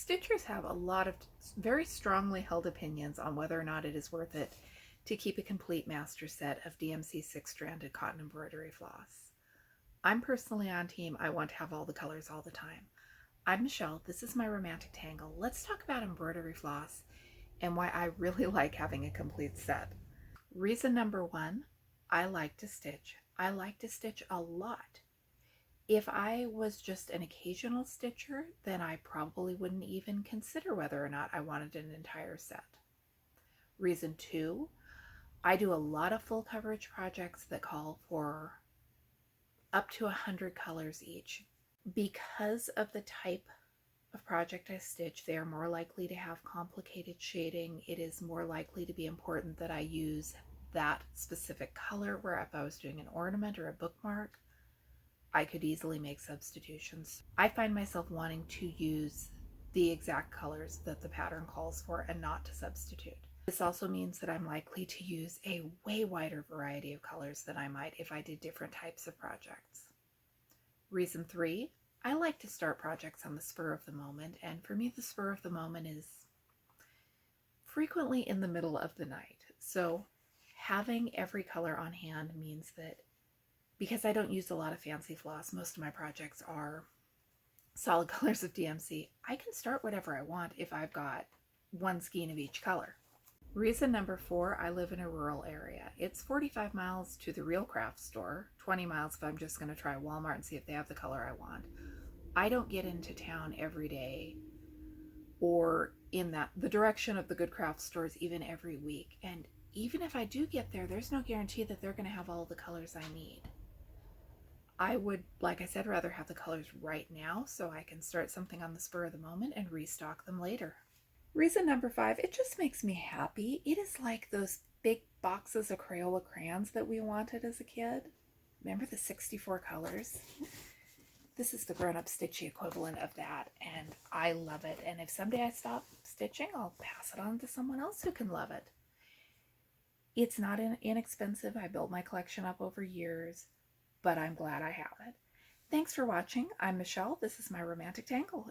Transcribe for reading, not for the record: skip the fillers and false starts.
Stitchers have a lot of very strongly held opinions on whether or not it is worth it to keep a complete master set of DMC 6-stranded cotton embroidery floss. I'm personally on team I want to have all the colors all the time. I'm Michelle, this is my romantic tangle. Let's talk about embroidery floss and why I really like having a complete set. Reason number one, I like to stitch. I like to stitch a lot. If I was just an occasional stitcher, then I probably wouldn't even consider whether or not I wanted an entire set. Reason two, I do a lot of full coverage projects that call for up to 100 colors each. Because of the type of project I stitch, they are more likely to have complicated shading. It is more likely to be important that I use that specific color, where if I was doing an ornament or a bookmark, I could easily make substitutions. I find myself wanting to use the exact colors that the pattern calls for and not to substitute. This also means that I'm likely to use a way wider variety of colors than I might if I did different types of projects. Reason three, I like to start projects on the spur of the moment, and for me the spur of the moment is frequently in the middle of the night. So having every color on hand means that because I don't use a lot of fancy floss, most of my projects are solid colors of DMC, I can start whatever I want if I've got one skein of each color. Reason number four, I live in a rural area. It's 45 miles to the real craft store, 20 miles if I'm just going to try Walmart and see if they have the color I want. I don't get into town every day or in the direction of the good craft stores even every week. And even if I do get there, there's no guarantee that they're going to have all the colors I need. I would, like I said, rather have the colors right now so I can start something on the spur of the moment and restock them later. Reason number five, it just makes me happy. It is like those big boxes of Crayola crayons that we wanted as a kid. Remember the 64 colors? This is the grown-up stitchy equivalent of that, and I love it. And if someday I stop stitching, I'll pass it on to someone else who can love it. It's not inexpensive. I built my collection up over years, but I'm glad I have it. Thanks for watching. I'm Michelle. This is my romantic tangle.